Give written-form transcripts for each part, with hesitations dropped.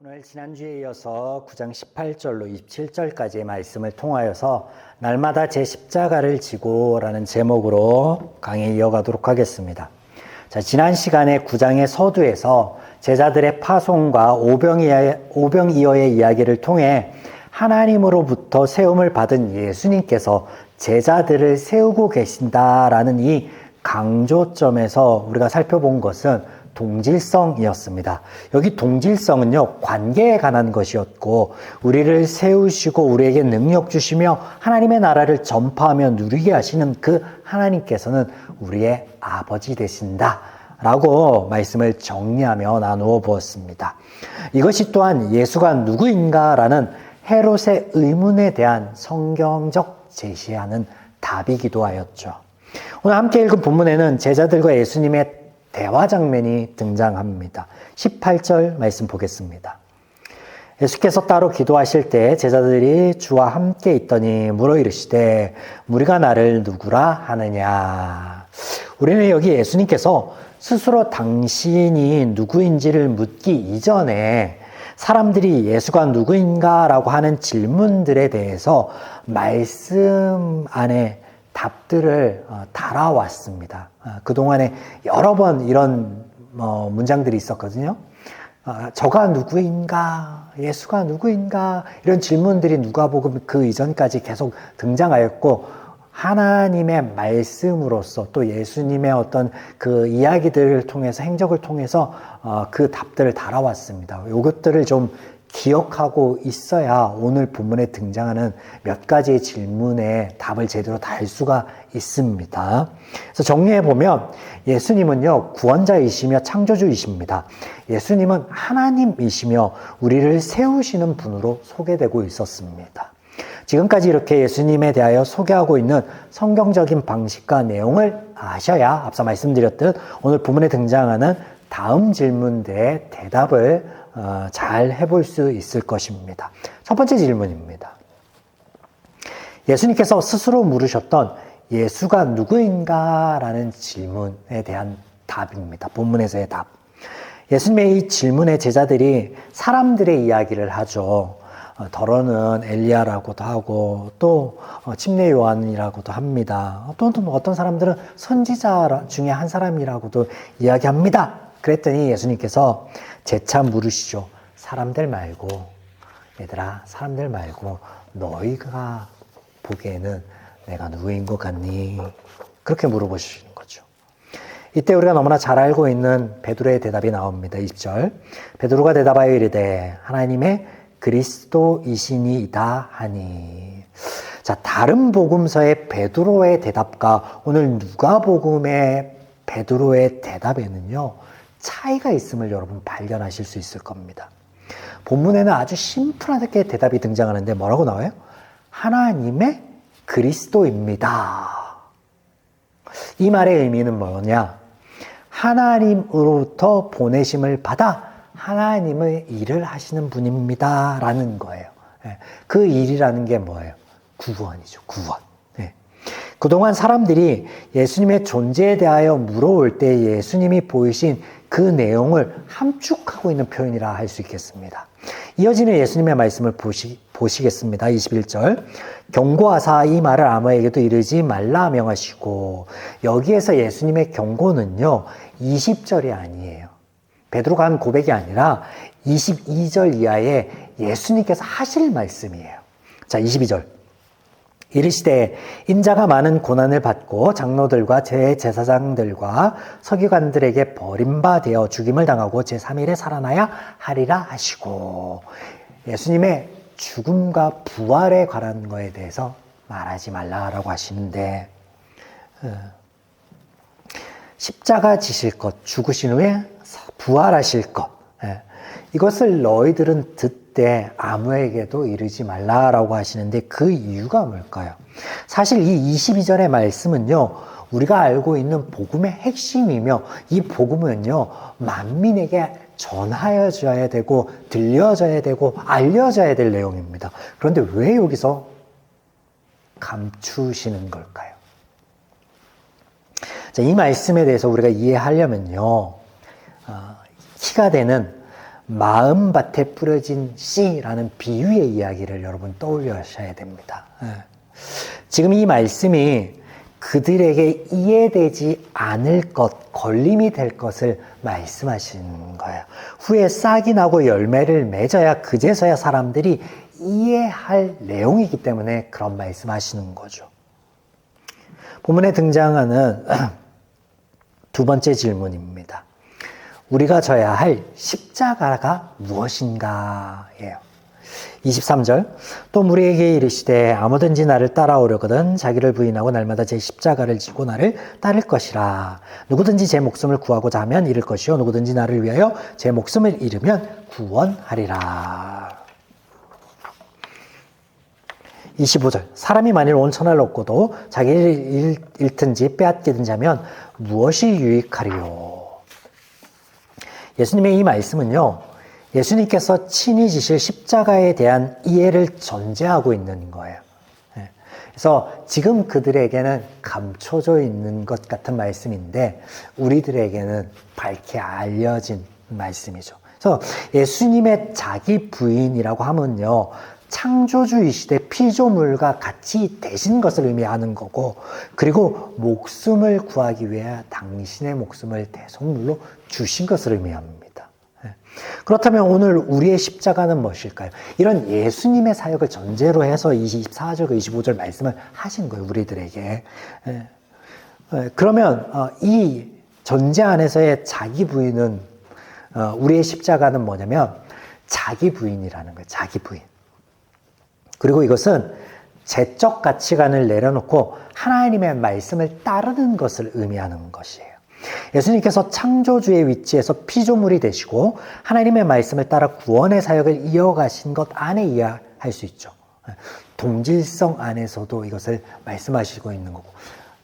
오늘 지난주에 이어서 9장 18절로 27절까지의 말씀을 통하여서 날마다 제 십자가를 지고 라는 제목으로 강의 이어가도록 하겠습니다. 자, 지난 시간에 9장의 서두에서 제자들의 파송과 오병이어의 이야기를 통해 하나님으로부터 세움을 받은 예수님께서 제자들을 세우고 계신다라는 이 강조점에서 우리가 살펴본 것은 동질성이었습니다. 여기 동질성은요, 관계에 관한 것이었고, 우리를 세우시고 우리에게 능력 주시며 하나님의 나라를 전파하며 누리게 하시는 그 하나님께서는 우리의 아버지 되신다 라고 말씀을 정리하며 나누어 보았습니다. 이것이 또한 예수가 누구인가 라는 헤롯의 의문에 대한 성경적 제시하는 답이기도 하였죠. 오늘 함께 읽은 본문에는 제자들과 예수님의 대화 장면이 등장합니다. 18절 말씀 보겠습니다. 예수께서 따로 기도하실 때 제자들이 주와 함께 있더니 물어 이르시되 무리가 나를 누구라 하느냐. 우리는 여기 예수님께서 스스로 당신이 누구인지를 묻기 이전에 사람들이 예수가 누구인가라고 하는 질문들에 대해서 말씀 안에 답들을 달아왔습니다. 그동안에 여러 번 이런 문장들이 있었거든요. 저가 누구인가? 예수가 누구인가? 이런 질문들이 누가복음 그 이전까지 계속 등장하였고, 하나님의 말씀으로서 또 예수님의 어떤 그 이야기들을 통해서, 행적을 통해서 그 답들을 달아왔습니다. 이것들을 좀 기억하고 있어야 오늘 본문에 등장하는 몇 가지의 질문에 답을 제대로 달 수가 있습니다. 그래서 정리해보면 예수님은요, 구원자이시며 창조주이십니다. 예수님은 하나님이시며 우리를 세우시는 분으로 소개되고 있었습니다. 지금까지 이렇게 예수님에 대하여 소개하고 있는 성경적인 방식과 내용을 아셔야 앞서 말씀드렸듯 오늘 본문에 등장하는 다음 질문들의 대답을 잘 해볼 수 있을 것입니다. 첫 번째 질문입니다. 예수님께서 스스로 물으셨던 예수가 누구인가? 라는 질문에 대한 답입니다. 본문에서의 답. 예수님의 이 질문에 제자들이 사람들의 이야기를 하죠. 더러는 엘리야라고도 하고 또 침례 요한이라고도 합니다. 또 어떤 사람들은 선지자 중에 한 사람이라고도 이야기합니다. 그랬더니 예수님께서 재차 물으시죠. 사람들 말고, 얘들아, 사람들 말고 너희가 보기에는 내가 누구인 것 같니? 그렇게 물어보시는 거죠. 이때 우리가 너무나 잘 알고 있는 베드로의 대답이 나옵니다. 20절. 베드로가 대답하여 이르되 하나님의 그리스도이시니이다 하니. 자, 다른 복음서의 베드로의 대답과 오늘 누가복음의 베드로의 대답에는요, 차이가 있음을 여러분 발견하실 수 있을 겁니다. 본문에는 아주 심플하게 대답이 등장하는데 뭐라고 나와요? 하나님의 그리스도입니다. 이 말의 의미는 뭐냐? 하나님으로부터 보내심을 받아 하나님의 일을 하시는 분입니다. 라는 거예요. 그 일이라는 게 뭐예요? 구원이죠. 구원. 그동안 사람들이 예수님의 존재에 대하여 물어올 때 예수님이 보이신 그 내용을 함축하고 있는 표현이라 할 수 있겠습니다. 이어지는 예수님의 말씀을 보시겠습니다. 21절. 경고하사 이 말을 아무에게도 이르지 말라 명하시고, 여기에서 예수님의 경고는요, 20절이 아니에요. 베드로가 한 고백이 아니라 22절 이하에 예수님께서 하실 말씀이에요. 자, 22절. 이르시되 인자가 많은 고난을 받고 장로들과 제사장들과 서기관들에게 버림받아 죽임을 당하고 제3일에 살아나야 하리라 하시고, 예수님의 죽음과 부활에 관한 거에 대해서 말하지 말라라고 하시는데, 십자가 지실 것, 죽으신 후에 부활하실 것, 이것을 너희들은 듣되 아무에게도 이르지 말라라고 하시는데 그 이유가 뭘까요? 사실 이 22절의 말씀은요, 우리가 알고 있는 복음의 핵심이며 이 복음은요, 만민에게 전하여져야 되고 들려져야 되고 알려져야 될 내용입니다. 그런데 왜 여기서 감추시는 걸까요? 자, 이 말씀에 대해서 우리가 이해하려면요, 키가 되는 마음밭에 뿌려진 씨라는 비유의 이야기를 여러분 떠올려셔야 됩니다. 지금 이 말씀이 그들에게 이해되지 않을 것, 걸림이 될 것을 말씀하시는 거예요. 후에 싹이 나고 열매를 맺어야 그제서야 사람들이 이해할 내용이기 때문에 그런 말씀하시는 거죠. 본문에 등장하는 두 번째 질문입니다. 우리가 져야 할 십자가가 무엇인가? 예요. 23절 또 무리에게 이르시되 아무든지 나를 따라오려거든 자기를 부인하고 날마다 제 십자가를 지고 나를 따를 것이라. 누구든지 제 목숨을 구하고자 하면 잃을 것이요 누구든지 나를 위하여 제 목숨을 잃으면 구원하리라. 25절 사람이 만일 온 천하를 얻고도 자기를 잃든지 빼앗기든지 하면 무엇이 유익하리요? 예수님의 이 말씀은요, 예수님께서 친히 지실 십자가에 대한 이해를 전제하고 있는 거예요. 그래서 지금 그들에게는 감춰져 있는 것 같은 말씀인데 우리들에게는 밝게 알려진 말씀이죠. 그래서 예수님의 자기 부인이라고 하면요, 창조주이시되 피조물과 같이 되신 것을 의미하는 거고, 그리고 목숨을 구하기 위해 당신의 목숨을 대속물로 주신 것을 의미합니다. 그렇다면 오늘 우리의 십자가는 무엇일까요? 이런 예수님의 사역을 전제로 해서 24절, 25절 말씀을 하신 거예요, 우리들에게. 그러면 이 전제 안에서의 자기 부인은, 우리의 십자가는 뭐냐면 자기 부인이라는 거예요, 자기 부인. 그리고 이것은 제적 가치관을 내려놓고 하나님의 말씀을 따르는 것을 의미하는 것이에요. 예수님께서 창조주의 위치에서 피조물이 되시고 하나님의 말씀을 따라 구원의 사역을 이어가신 것 안에 이해할 수 있죠. 동질성 안에서도 이것을 말씀하시고 있는 거고,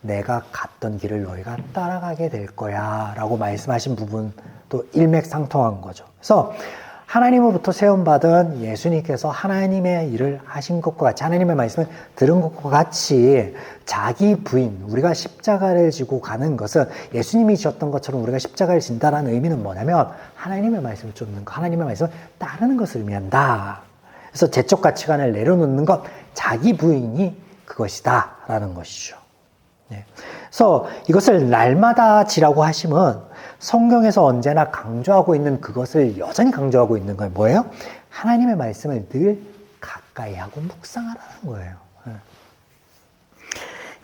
내가 갔던 길을 너희가 따라가게 될 거야 라고 말씀하신 부분도 일맥상통한 거죠. 그래서 하나님으로부터 세움받은 예수님께서 하나님의 일을 하신 것과 같이, 하나님의 말씀을 들은 것과 같이 자기 부인, 우리가 십자가를 지고 가는 것은 예수님이 지었던 것처럼 우리가 십자가를 진다라는 의미는 뭐냐면 하나님의 말씀을 쫓는 것, 하나님의 말씀을 따르는 것을 의미한다. 그래서 제적 가치관을 내려놓는 것, 자기 부인이 그것이다 라는 것이죠. 그래서 이것을 날마다 지라고 하시면 성경에서 언제나 강조하고 있는 그것을 여전히 강조하고 있는 건 뭐예요? 하나님의 말씀을 늘 가까이 하고 묵상하라는 거예요.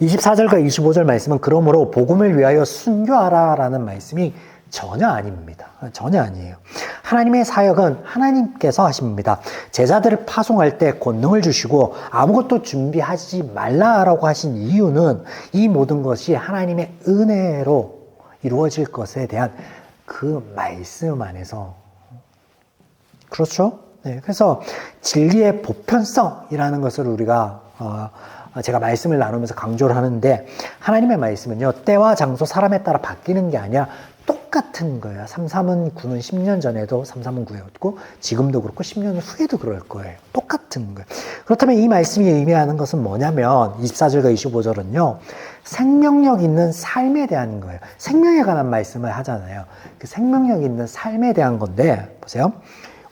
24절과 25절 말씀은 그러므로 복음을 위하여 순교하라 라는 말씀이 전혀 아닙니다. 전혀 아니에요. 하나님의 사역은 하나님께서 하십니다. 제자들을 파송할 때 권능을 주시고 아무것도 준비하지 말라라고 하신 이유는 이 모든 것이 하나님의 은혜로 이루어질 것에 대한 그 말씀 안에서, 그렇죠? 네, 그래서 진리의 보편성이라는 것을 우리가 제가 말씀을 나누면서 강조를 하는데, 하나님의 말씀은요 때와 장소 사람에 따라 바뀌는 게 아니라 똑같은 거예요. 339는 10년 전에도 339였고 지금도 그렇고 10년 후에도 그럴 거예요. 똑같은 거예요. 그렇다면 이 말씀이 의미하는 것은 뭐냐면 24절과 25절은요 생명력 있는 삶에 대한 거예요. 생명에 관한 말씀을 하잖아요. 그 생명력 있는 삶에 대한 건데, 보세요.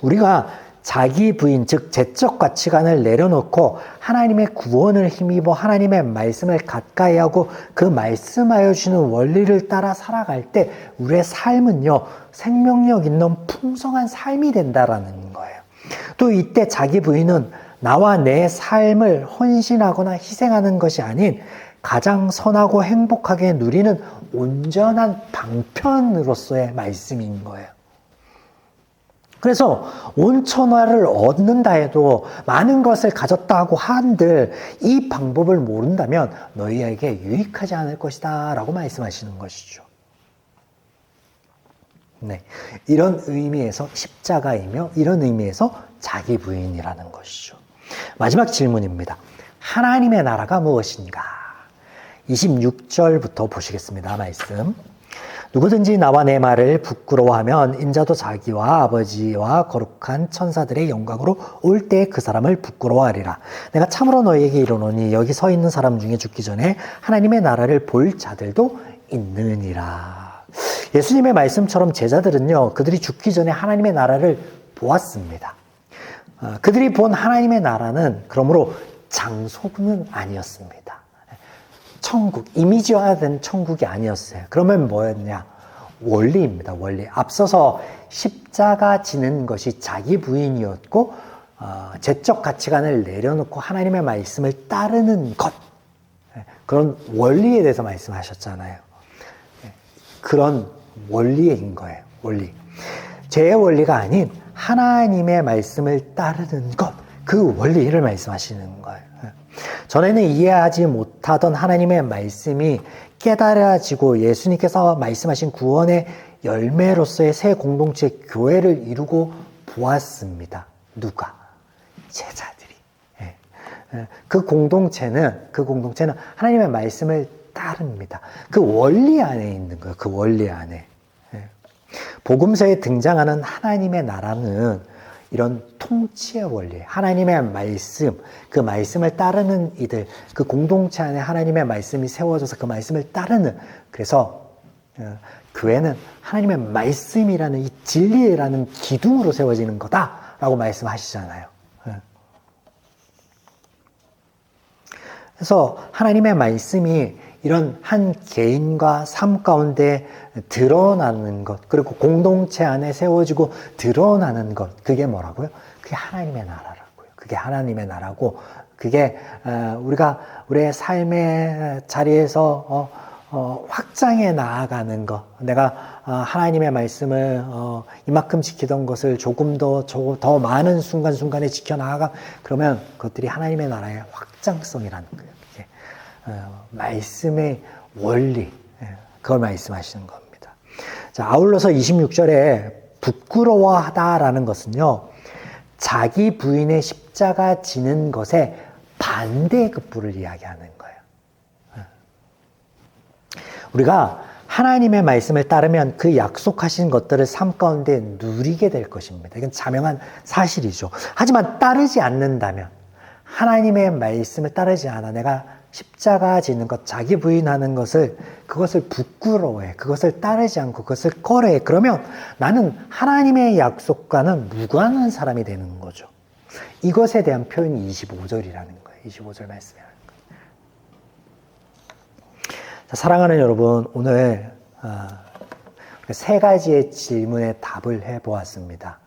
우리가 자기 부인, 즉 제적 가치관을 내려놓고 하나님의 구원을 힘입어 하나님의 말씀을 가까이 하고 그 말씀하여 주시는 원리를 따라 살아갈 때 우리의 삶은요 생명력 있는 풍성한 삶이 된다라는 거예요. 또 이때 자기 부인은 나와 내 삶을 헌신하거나 희생하는 것이 아닌 가장 선하고 행복하게 누리는 온전한 방편으로서의 말씀인 거예요. 그래서 온천하를 얻는다 해도 많은 것을 가졌다 하고 한들 이 방법을 모른다면 너희에게 유익하지 않을 것이다 라고 말씀하시는 것이죠. 네, 이런 의미에서 십자가이며 이런 의미에서 자기 부인이라는 것이죠. 마지막 질문입니다. 하나님의 나라가 무엇인가? 26절부터 보시겠습니다. 말씀. 누구든지 나와 내 말을 부끄러워하면 인자도 자기와 아버지와 거룩한 천사들의 영광으로 올 때 그 사람을 부끄러워하리라. 내가 참으로 너희에게 이르노니 여기 서 있는 사람 중에 죽기 전에 하나님의 나라를 볼 자들도 있느니라. 예수님의 말씀처럼 제자들은요, 그들이 죽기 전에 하나님의 나라를 보았습니다. 그들이 본 하나님의 나라는 그러므로 장소는 아니었습니다. 천국, 이미지화된 천국이 아니었어요. 그러면 뭐였냐? 원리입니다. 원리. 앞서서 십자가 지는 것이 자기 부인이었고 제적 가치관을 내려놓고 하나님의 말씀을 따르는 것, 그런 원리에 대해서 말씀하셨잖아요. 그런 원리인 거예요. 원리. 죄의 원리가 아닌 하나님의 말씀을 따르는 것, 그 원리를 말씀하시는 거예요. 전에는 이해하지 못하던 하나님의 말씀이 깨달아지고 예수님께서 말씀하신 구원의 열매로서의 새 공동체 교회를 이루고 보았습니다. 누가? 제자들이. 그 공동체는 하나님의 말씀을 따릅니다. 그 원리 안에 있는 거예요. 그 원리 안에. 복음서에 등장하는 하나님의 나라는 이런 통치의 원리, 하나님의 말씀, 그 말씀을 따르는 이들, 그 공동체 안에 하나님의 말씀이 세워져서 그 말씀을 따르는, 그래서 교회는 하나님의 말씀이라는 이 진리라는 기둥으로 세워지는 거다라고 말씀하시잖아요. 그래서 하나님의 말씀이 이런 한 개인과 삶 가운데 드러나는 것, 그리고 공동체 안에 세워지고 드러나는 것, 그게 뭐라고요? 그게 하나님의 나라라고요. 그게 하나님의 나라고, 그게 우리가 우리의 삶의 자리에서 확장해 나아가는 것. 내가 하나님의 말씀을 이만큼 지키던 것을 조금 더 많은 순간순간에 지켜나아가, 그러면 그것들이 하나님의 나라의 확장성이라는 거예요. 그게 말씀의 원리, 그걸 말씀하시는 겁니다. 자, 아울러서 26절에 부끄러워하다라는 것은요, 자기 부인의 십자가 지는 것에 반대의 급부를 이야기하는 거예요. 우리가 하나님의 말씀을 따르면 그 약속하신 것들을 삶 가운데 누리게 될 것입니다. 이건 자명한 사실이죠. 하지만 따르지 않는다면, 하나님의 말씀을 따르지 않아 내가 십자가 지는 것, 자기 부인하는 것을, 그것을 부끄러워해, 그것을 따르지 않고 그것을 꺼려해. 그러면 나는 하나님의 약속과는 무관한 사람이 되는 거죠. 이것에 대한 표현이 25절이라는 거예요. 25절 말씀이라는 거예요. 자, 사랑하는 여러분, 오늘 세 가지의 질문에 답을 해보았습니다.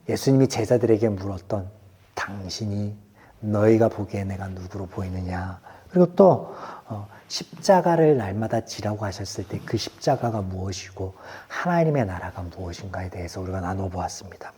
예수님이 제자들에게 물었던 당신이 너희가 보기에 내가 누구로 보이느냐, 그리고 또 십자가를 날마다 지라고 하셨을 때 그 십자가가 무엇이고 하나님의 나라가 무엇인가에 대해서 우리가 나눠보았습니다.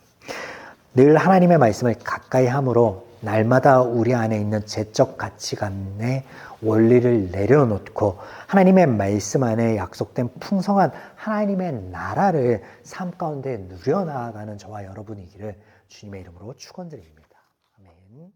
늘 하나님의 말씀을 가까이 함으로 날마다 우리 안에 있는 제적 가치관의 원리를 내려놓고 하나님의 말씀 안에 약속된 풍성한 하나님의 나라를 삶 가운데 누려나가는 저와 여러분이기를 주님의 이름으로 축원드립니다. 아멘.